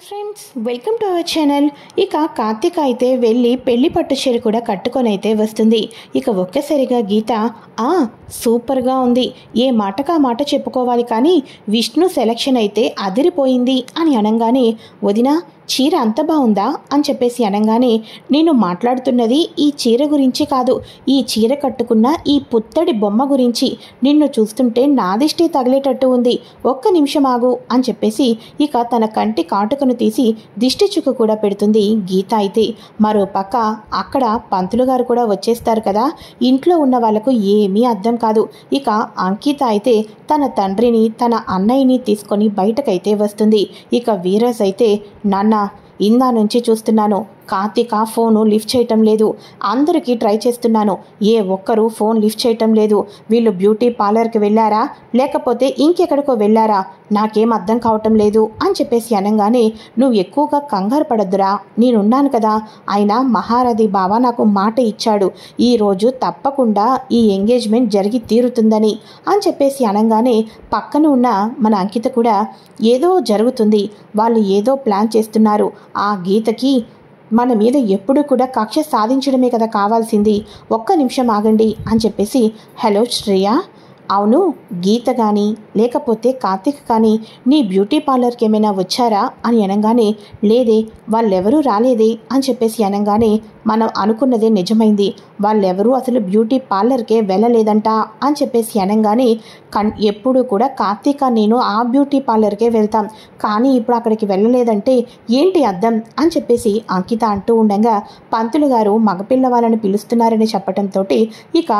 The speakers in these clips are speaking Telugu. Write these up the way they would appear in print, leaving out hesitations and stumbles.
Friends, welcome to our channel. ఇక కార్తీక అయితే వెళ్ళి పెళ్లి పట్టు చీర కూడా కట్టుకొని అయితే వస్తుంది. ఇక ఒక్కసారిగా గీత సూపర్గా ఉంది, ఏ మాటకా మాట చెప్పుకోవాలి, కానీ విష్ణు సెలక్షన్ అయితే అదిరిపోయింది అని అనగానే, వదినా చీర అంత బాగుందా అని చెప్పేసి అనగానే, నేను మాట్లాడుతున్నది ఈ చీర గురించి కాదు, ఈ చీర కట్టుకున్న ఈ పుత్తడి బొమ్మ గురించి. నిన్ను చూస్తుంటే నాదిష్టి తగిలేటట్టు ఉంది, ఒక్క నిమిషం ఆగు అని చెప్పేసి ఇక తన కంటి కాటుకను తీసి దిష్టి చుక్క కూడా పెడుతుంది గీత అయితే. మరో పక్క అక్కడ పంతులు గారు కూడా వచ్చేస్తారు కదా, ఇంట్లో ఉన్న వాళ్ళకు ఏమీ అర్థం కాదు. ఇక అంకిత అయితే తన తండ్రిని తన అన్నయ్యని తీసుకొని బయటకైతే వస్తుంది. ఇక వీరస్ అయితే, నాన్న ఇందా నుంచి చూస్తున్నాను, కార్తీక ఫోను లిఫ్ట్ చేయటం లేదు, అందరికీ ట్రై చేస్తున్నాను, ఏ ఒక్కరూ ఫోన్ లిఫ్ట్ చేయటం లేదు. వీళ్ళు బ్యూటీ పార్లర్కి వెళ్ళారా లేకపోతే ఇంకెక్కడికో వెళ్ళారా, నాకేం అర్థం కావటం లేదు అని చెప్పేసి అనగానే, నువ్వు ఎక్కువగా కంగారు పడద్దురా, నేనున్నాను కదా, ఆయన మహారథి బావ నాకు మాట ఇచ్చాడు, ఈరోజు తప్పకుండా ఈ ఎంగేజ్మెంట్ జరిగి తీరుతుందని అని చెప్పేసి అనగానే, పక్కన ఉన్న మన అంకిత కూడా ఏదో జరుగుతుంది, వాళ్ళు ఏదో ప్లాన్ చేస్తున్నారు, ఆ గీతకి మన మీద ఎప్పుడు కూడా కక్ష సాధించడమే కదా కావాల్సింది, ఒక్క నిమిషం ఆగండి అని చెప్పేసి, హలో శ్రేయ, అవును గీత కానీ లేకపోతే కార్తీక్ కానీ నీ బ్యూటీ పార్లర్కి ఏమైనా వచ్చారా అని అనగానే, లేదే వాళ్ళెవరూ రాలేదే అని చెప్పేసి అనగానే, మనం అనుకున్నదే నిజమైంది, వాళ్ళెవరూ అసలు బ్యూటీ పార్లర్కే వెళ్ళలేదంట అని చెప్పేసి అనగానే, ఎప్పుడు కూడా కార్తీక నేను ఆ బ్యూటీ పార్లర్కే వెళ్తాం, కానీ ఇప్పుడు అక్కడికి వెళ్ళలేదంటే ఏంటి అర్థం అని చెప్పేసి అంకిత అంటూ ఉండగా, పంతులు గారు మగపిల్ల వాళ్ళని పిలుస్తున్నారని చెప్పడంతో ఇక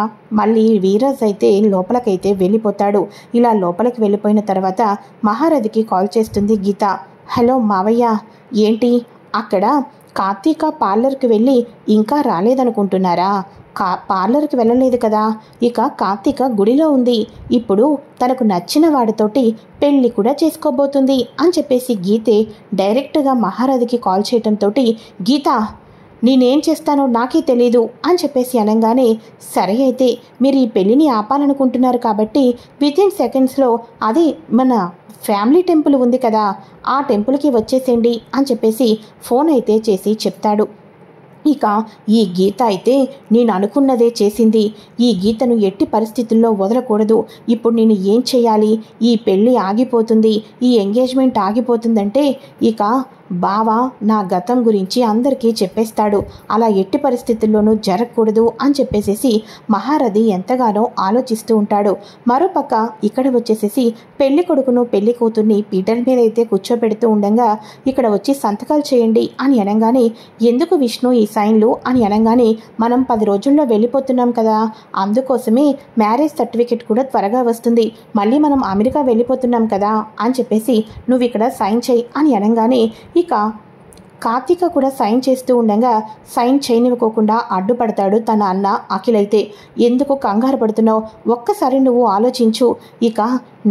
మళ్ళీ వీరజ్ అయితే లోపలికైతే వెళ్ళిపోతాడు. ఇలా లోపలికి వెళ్ళిపోయిన తర్వాత మహారథికి కాల్ చేస్తుంది గీత. హలో మావయ్య, ఏంటి అక్కడ కార్తీక పార్లర్కి వెళ్ళి ఇంకా రాలేదనుకుంటున్నారా? పార్లర్కి వెళ్ళలేదు కదా, ఇక కార్తీక గుడిలో ఉంది, ఇప్పుడు తనకు నచ్చిన వాడితోటి పెళ్ళి కూడా చేసుకోబోతుంది అని చెప్పేసి గీతే డైరెక్ట్గా మహారథికి కాల్ చేయడంతో, గీత నేనేం చేస్తానో నాకే తెలీదు అని చెప్పేసి అనగానే, సరే అయితే మీరు ఈ పెళ్ళిని ఆపాలనుకుంటున్నారు కాబట్టి వితిన్ సెకండ్స్లో అదే మన ఫ్యామిలీ టెంపుల్ ఉంది కదా, ఆ టెంపుల్కి వచ్చేసేయండి అని చెప్పేసి ఫోన్ అయితే చేసి చెప్తాడు. ఇక ఈ గీత అయితే నేను అనుకున్నదే చేసింది, ఈ గీతను ఎట్టి పరిస్థితుల్లో వదలకూడదు, ఇప్పుడు నేను ఏం చేయాలి, ఈ పెళ్ళి ఆగిపోతుంది, ఈ ఎంగేజ్మెంట్ ఆగిపోతుందంటే ఇక బావ నా గతం గురించి అందరికీ చెప్పేస్తాడు, అలా ఎట్టి పరిస్థితుల్లోనూ జరగకూడదు అని చెప్పేసేసి మహారథి ఎంతగానో ఆలోచిస్తూ ఉంటాడు. మరోపక్క ఇక్కడ వచ్చేసేసి పెళ్లి కొడుకును పెళ్లి కూతుర్ని పీటర్ మీద అయితే కూర్చోబెడుతూ ఉండగా, ఇక్కడ వచ్చి సంతకాలు చేయండి అని అనగానే, ఎందుకు విష్ణు ఈ సైన్లు అని అనగానే, మనం 10 రోజుల్లో వెళ్ళిపోతున్నాం కదా, అందుకోసమే మ్యారేజ్ సర్టిఫికెట్ కూడా త్వరగా వస్తుంది, మళ్ళీ మనం అమెరికా వెళ్ళిపోతున్నాం కదా అని చెప్పేసి నువ్వు ఇక్కడ సైన్ చేయి అని అనగానే, ఇక కార్తీక కూడా సైన్ చేస్తూ ఉండగా సైన్ చేయనివ్వకోకుండా అడ్డుపడతాడు తన అన్న అఖిల్ అయితే. ఎందుకు కంగారు పడుతున్నావు, ఒక్కసారి నువ్వు ఆలోచించు, ఇక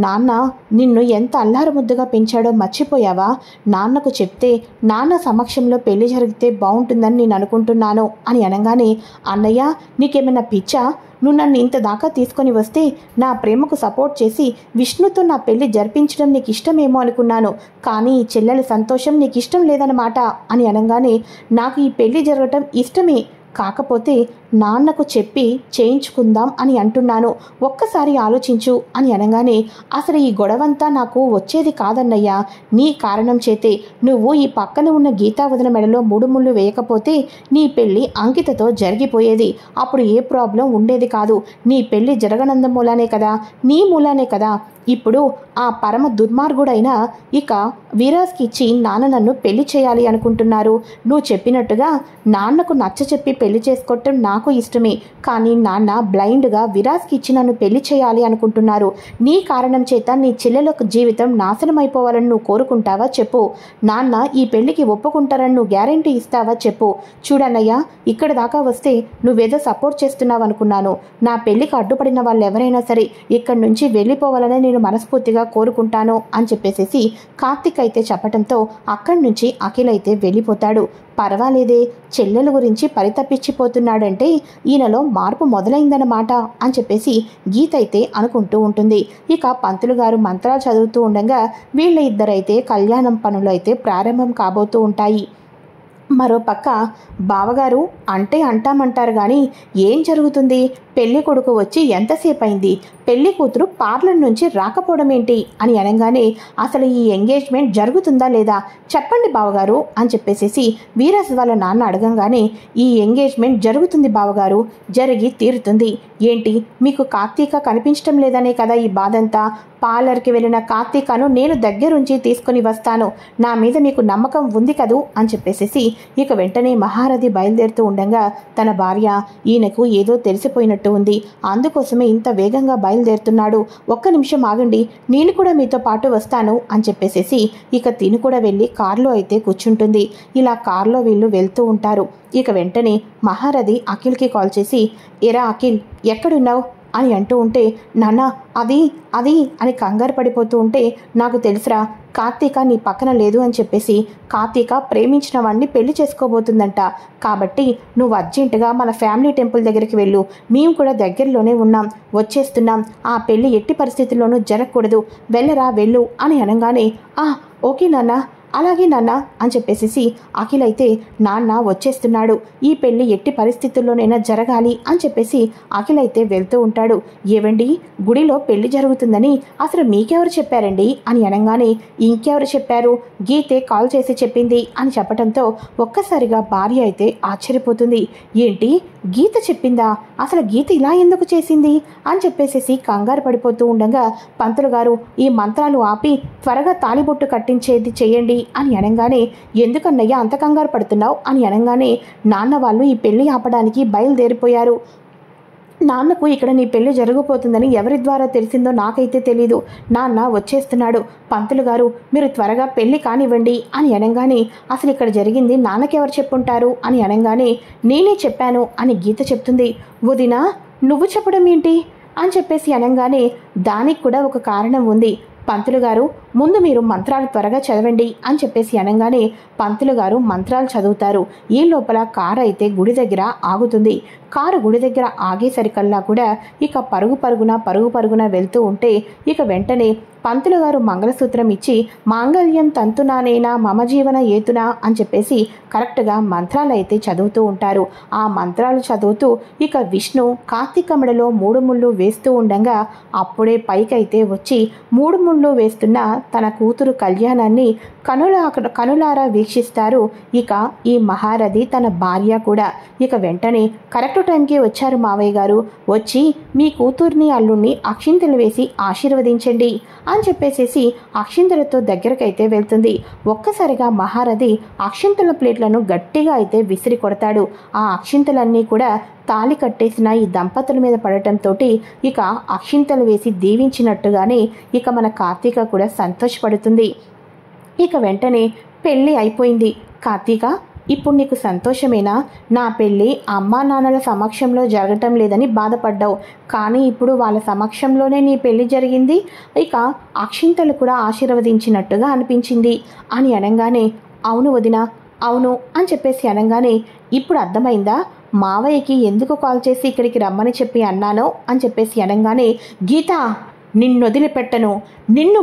నాన్న నిన్ను ఎంత అల్లారు ముద్దుగా పెంచాడో మర్చిపోయావా, నాన్నకు చెప్తే నాన్న సమక్షంలో పెళ్లి జరిగితే బాగుంటుందని నేను అనుకుంటున్నాను అని అనగానే, అన్నయ్య నీకేమైనా పిచ్చా, నువ్వు నన్ను ఇంత దాకా తీసుకొని వస్తే నా ప్రేమకు సపోర్ట్ చేసి విష్ణుతో నా పెళ్లి జరిపించడం నీకు ఇష్టమేమో అనుకున్నాను, కానీ ఈ చెల్లెల సంతోషం నీకు ఇష్టం లేదన్నమాట అని అనగానే, నాకు ఈ పెళ్లి జరగటం ఇష్టమే, కాకపోతే నాన్నకు చెప్పి చేయించుకుందాం అని అంటున్నాను, ఒక్కసారి ఆలోచించు అని అనగానే, అసలు ఈ గొడవంతా నాకు వచ్చేది కాదన్నయ్యా, నీ కారణం చేతే, నువ్వు ఈ పక్కన ఉన్న గీతా వదిన మెడలో 3 ముళ్ళు వేయకపోతే నీ పెళ్ళి అంకితతో జరిగిపోయేది, అప్పుడు ఏ ప్రాబ్లం ఉండేది కాదు, నీ పెళ్ళి జరగనంద మూలానే కదా, నీ మూలానే కదా ఇప్పుడు ఆ పరమ దుర్మార్గుడైన ఇక వీరాజ్కి ఇచ్చి నాన్న నన్ను పెళ్లి చేయాలి అనుకుంటున్నారు, నువ్వు చెప్పినట్టుగా నాన్నకు నచ్చ చెప్పి పెళ్లి చేసుకోవటం నాకు ఇష్టమే, కానీ నాన్న బ్లైండ్గా విరాజ్కి ఇచ్చి నన్ను పెళ్లి చేయాలి అనుకుంటున్నారు, నీ కారణం చేత నీ చెల్లెలకు జీవితం నాశనం అయిపోవాలని నువ్వు కోరుకుంటావా చెప్పు, నాన్న ఈ పెళ్లికి ఒప్పుకుంటారని నువ్వు గ్యారెంటీ ఇస్తావా చెప్పు, చూడన్నయ్య ఇక్కడ దాకా వస్తే నువ్వేదో సపోర్ట్ చేస్తున్నావు అనుకున్నాను, నా పెళ్లికి అడ్డుపడిన వాళ్ళు ఎవరైనా సరే ఇక్కడి నుంచి వెళ్ళిపోవాలని నేను మనస్ఫూర్తిగా కోరుకుంటాను అని చెప్పేసేసి కార్తీక్ అయితే చెప్పడంతో అక్కడి నుంచి అఖిల్ అయితే వెళ్ళిపోతాడు. పర్వాలేదే, చెల్లెల గురించి పిచ్చిపోతున్నాడంటే ఈయనలో మార్పు మొదలైందన్నమాట అని చెప్పేసి గీత అయితే అనుకుంటూ ఉంటుంది. ఇక పంతులు గారు మంత్రాలు చదువుతూ ఉండగా వీళ్ళ ఇద్దరైతే కళ్యాణం పనులు అయితే ప్రారంభం కాబోతూ ఉంటాయి. మరోపక్క బావగారు అంటే అంటామంటారు కానీ ఏం జరుగుతుంది? పెళ్లి కొడుకు వచ్చి ఎంతసేపు అయింది, పెళ్లి కూతురు పార్లర్ నుంచి రాకపోవడం ఏంటి అని అనగానే అసలు ఈ ఎంగేజ్మెంట్ జరుగుతుందా లేదా చెప్పండి బావగారు అని చెప్పేసి వీరస్ వాళ్ళ నాన్న అడగంగానే ఈ ఎంగేజ్మెంట్ జరుగుతుంది బావగారు, జరిగి తీరుతుంది. ఏంటి మీకు కార్తీక కనిపించడం లేదనే కదా ఈ బాధంతా? పార్లర్కి వెళ్ళిన కార్తీకను నేను దగ్గరుంచి తీసుకుని వస్తాను, నా మీద మీకు నమ్మకం ఉంది కదూ అని చెప్పేసి ఇక వెంటనే మహారథి బయలుదేరుతూ ఉండగా తన భార్య ఈయనకు ఏదో తెలిసిపోయినట్టు ఉంది, అందుకోసమే ఇంత వేగంగా బయలుదేరుతున్నాడు, ఒక్క నిమిషం ఆగండి, నేను కూడా మీతో పాటు వస్తాను అని చెప్పేసి ఇక తిను కూడా వెళ్ళి కారులో అయితే కూర్చుంటుంది. ఇలా కారులో వీళ్ళు వెళ్తూ ఉంటారు. ఇక వెంటనే మహారథి అఖిల్కి కాల్ చేసి ఎరా అఖిల్ ఎక్కడున్నావు అని అంటూ ఉంటే నాన్న అది అది అని కంగారు పడిపోతూ ఉంటే నాకు తెలుసురా, కార్తీక నీ పక్కన లేదు అని చెప్పేసి కార్తీక ప్రేమించిన వాడిని పెళ్లి చేసుకోబోతుందంట, కాబట్టి నువ్వు అర్జెంటుగా మన ఫ్యామిలీ టెంపుల్ దగ్గరికి వెళ్ళు, మేము కూడా దగ్గరలోనే ఉన్నాం, వచ్చేస్తున్నాం, ఆ పెళ్లి ఎట్టి పరిస్థితుల్లోనూ జరగకూడదు, వెళ్ళరా వెళ్ళు అని అనగానే ఓకే నాన్న, అలాగే నాన్న అని చెప్పేసి అఖిల్ అయితే నాన్న వచ్చేస్తున్నాడు, ఈ పెళ్లి ఎట్టి పరిస్థితుల్లోనైనా జరగాలి అని చెప్పేసి అఖిల్ అయితే వెళ్తూ ఉంటాడు. ఏవండి గుడిలో పెళ్లి జరుగుతుందని అసలు మీకెవరు చెప్పారండి అని అనగానే ఇంకెవరు చెప్పారు, గీతే కాల్ చేసి చెప్పింది అని చెప్పడంతో ఒక్కసారిగా భార్య అయితే ఆశ్చర్యపోతుంది. ఏంటి గీత చెప్పిందా, అసలు గీత ఇలా ఎందుకు చేసింది అని చెప్పేసి కంగారు పడిపోతూ ఉండగా పంతులు గారు ఈ మంత్రాలు ఆపి త్వరగా తాళిబొట్టు కట్టించేది చేయండి అని అనగానే ఎందుకన్నయ్య అంత కంగారు పడుతున్నావు అని అనగానే నాన్న వాళ్ళు ఈ పెళ్లి ఆపడానికి బయలుదేరిపోయారు, నాన్నకు ఇక్కడ నీ పెళ్లి జరగబోతుందని ఎవరి ద్వారా తెలిసిందో నాకైతే తెలీదు, నాన్న వచ్చేస్తున్నాడు, పంతులు గారు మీరు త్వరగా పెళ్లి కానివ్వండి అని అనగానే అసలు ఇక్కడ జరిగింది నాన్నకెవరు చెప్పుంటారు అని అనగానే నేనే చెప్పాను అని గీత చెప్తుంది. వదినా నువ్వు చెప్పడం ఏంటి అని చెప్పేసి అనగానే దానికి కూడా ఒక కారణం ఉంది, పంతులు గారు ముందు మీరు మంత్రాలు త్వరగా చదవండి అని చెప్పేసి అనగానే పంతులు గారు మంత్రాలు చదువుతారు. ఈ లోపల కారు అయితే గుడి దగ్గర ఆగుతుంది. కారు గుడి దగ్గర ఆగేసరికల్లా కూడా ఇక పరుగు పరుగున వెళ్తూ ఉంటే ఇక వెంటనే పంతులు గారు మంగళసూత్రం ఇచ్చి మాంగళ్యం తంతునానేనా మమ జీవన ఏతునా అని చెప్పేసి కరెక్ట్గా మంత్రాలు అయితే చదువుతూ ఉంటారు. ఆ మంత్రాలు చదువుతూ ఇక విష్ణు కార్తీక మెడలో 3 ముళ్ళు వేస్తూ ఉండగా అప్పుడే పైకైతే వచ్చి 3 ముళ్ళు వేస్తున్న తన కూతురు కళ్యాణాన్ని కనులారా వీక్షిస్తారు ఇక ఈ మహారథి తన భార్య కూడా. ఇక వెంటనే కరెక్ట్ టైంకి వచ్చారు మావయ్య గారు, వచ్చి మీ కూతుర్ని అల్లుణ్ణి అక్షింతలు వేసి ఆశీర్వదించండి అని చెప్పేసి అక్షింతలతో దగ్గరకైతే వెళ్తుంది. ఒక్కసారిగా మహారథి అక్షింతల ప్లేట్లను గట్టిగా అయితే విసిరి కొడతాడు. ఆ అక్షింతలన్నీ కూడా తాళి కట్టేసిన ఈ దంపతుల మీద పడటంతో ఇక అక్షింతలు వేసి దీవించినట్టుగానే ఇక మన కార్తీక కూడా సంతోషపడుతుంది. ఇక వెంటనే పెళ్ళి అయిపోయింది. కార్తీక ఇప్పుడు నీకు సంతోషమేనా? నా పెళ్ళి అమ్మా నాన్నల సమక్షంలో జరగటం లేదని బాధపడ్డావు, కానీ ఇప్పుడు వాళ్ళ సమక్షంలోనే నీ పెళ్ళి జరిగింది, ఇక అక్షింతలు కూడా ఆశీర్వదించినట్టుగా అనిపించింది అని అనగానే అవును వదినా అవును అని చెప్పేసి అనగానే ఇప్పుడు అర్థమైందా మావయ్యకి ఎందుకు కాల్ చేసి ఇక్కడికి రమ్మని చెప్పి అన్నానో అని చెప్పేసి అనగానే గీత నిన్ను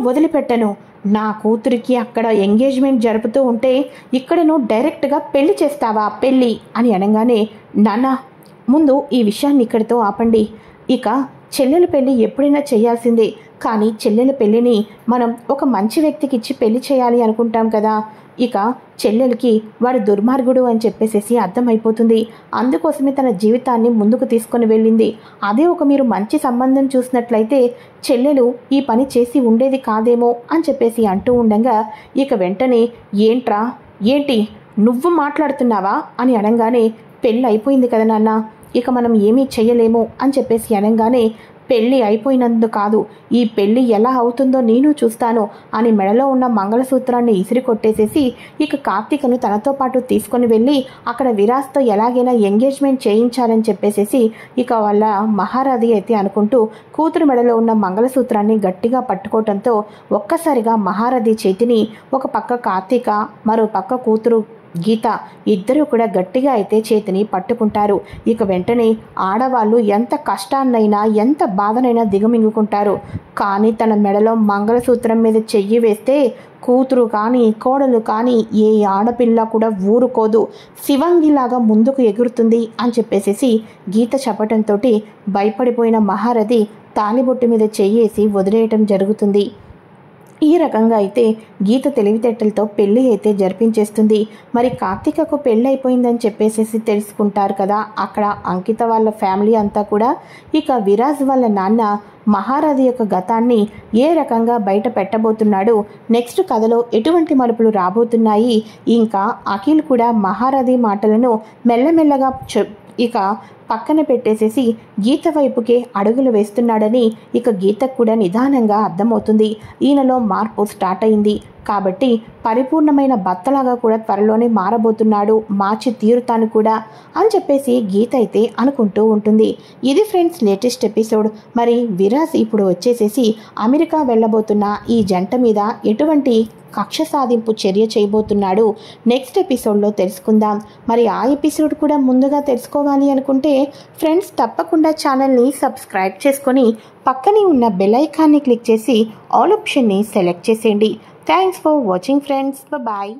వదిలిపెట్టను, నా కూతురికి అక్కడ ఎంగేజ్మెంట్ జరుపుతూ ఉంటే ఇక్కడ నువ్వు డైరెక్ట్గా పెళ్లి చేస్తావా పెళ్ళి అని అనగానే నాన్న ముందు ఈ విషయాన్ని ఇక్కడితో ఆపండి, ఇక చెల్లెల పెళ్ళి ఎప్పుడైనా చేయాల్సిందే, కానీ చెల్లెల పెళ్ళిని మనం ఒక మంచి వ్యక్తికి ఇచ్చి పెళ్లి చేయాలి అనుకుంటాం కదా, ఇక చెల్లెలకి వాడు దుర్మార్గుడు అని చెప్పేసి అర్థమైపోతుంది, అందుకోసమే తన జీవితాన్ని ముందుకు తీసుకొని వెళ్ళింది, అదే ఒక మీరు మంచి సంబంధం చూసినట్లయితే చెల్లెలు ఈ పని చేసి ఉండేది కాదేమో అని చెప్పేసి అంటూ ఉండగా ఇక వెంటనే ఏంటి నువ్వు మాట్లాడుతున్నావా అని అనగానే పెళ్ళి అయిపోయింది కదా నాన్న, ఇక మనం ఏమీ చెయ్యలేము అని చెప్పేసి అనగానే పెళ్ళి అయిపోయినందు కాదు, ఈ పెళ్ళి ఎలా అవుతుందో నేను చూస్తాను అని మెడలో ఉన్న మంగళసూత్రాన్ని ఇసిరి కొట్టేసేసి ఇక కార్తీకను తనతో పాటు తీసుకొని వెళ్ళి అక్కడ విరాస్తో ఎలాగైనా ఎంగేజ్మెంట్ చేయించాలని చెప్పేసేసి ఇక వాళ్ళ మహారాధి అయితే అనుకుంటూ కూతురు మెడలో ఉన్న మంగళసూత్రాన్ని గట్టిగా పట్టుకోవటంతో ఒక్కసారిగా మహారథి చేతిని ఒక పక్క కార్తీక మరో పక్క కూతురు గీత ఇద్దరూ కూడా గట్టిగా అయితే చేతిని పట్టుకుంటారు. ఇక వెంటనే ఆడవాళ్ళు ఎంత కష్టాన్నైనా ఎంత బాధనైనా దిగమింగుకుంటారు. కానీ తన మెడలో మంగళసూత్రం మీద చెయ్యి వేస్తే కూతురు కానీ కోడలు కానీ ఏ ఆడపిల్ల కూడా ఊరుకోదు, శివంగిలాగా ముందుకు ఎగురుతుంది అని చెప్పేసి గీత చెప్పటంతో భయపడిపోయిన మహారథి తాలిబొట్టు మీద చెయ్యేసి వదిలేయటం జరుగుతుంది. ఈ రకంగా అయితే గీత తెలివితేటలతో పెళ్ళి అయితే జరిపించేస్తుంది. మరి కార్తీకకు పెళ్ళి అయిపోయిందని చెప్పేసి తెలుసుకుంటారు కదా అక్కడ అంకిత వాళ్ళ ఫ్యామిలీ అంతా కూడా. ఇక విరాజ్ వాళ్ళ నాన్న మహారథి యొక్క గతాన్ని ఏ రకంగా బయట పెట్టబోతున్నాడు, నెక్స్ట్ కథలో ఎటువంటి మలుపులు రాబోతున్నాయి, ఇంకా అఖిల్ కూడా మహారథి మాటలను మెల్లమెల్లగా ఇక పక్కన పెట్టేసేసి గీత వైపుకే అడుగులు వేస్తున్నాడని ఇక గీతకు కూడా నిదానంగా అర్థమవుతుంది. ఈయనలో మార్పు స్టార్ట్ అయింది కాబట్టి పరిపూర్ణమైన భర్తలాగా కూడా త్వరలోనే మారబోతున్నాడు, మార్చి తీరుతాను కూడా అని చెప్పేసి గీత అయితే అనుకుంటూ ఉంటుంది. ఇది ఫ్రెండ్స్ లేటెస్ట్ ఎపిసోడ్. మరి విరాజ్ ఇప్పుడు వచ్చేసేసి అమెరికా వెళ్ళబోతున్న ఈ జంట మీద ఎటువంటి కక్ష సాధింపు చర్య చేయబోతున్నాడు నెక్స్ట్ ఎపిసోడ్లో తెలుసుకుందాం. మరి ఆ ఎపిసోడ్ కూడా ముందుగా తెలుసుకోవాలి అనుకుంటే ఫ్రెండ్స్ తప్పకుండా ఛానల్ని సబ్స్క్రైబ్ చేసుకొని పక్కనే ఉన్న బెల్ ఐకాన్ని క్లిక్ చేసి ఆల్ ఆప్షన్ని సెలెక్ట్ చేసేయండి. Thanks for watching friends. Bye.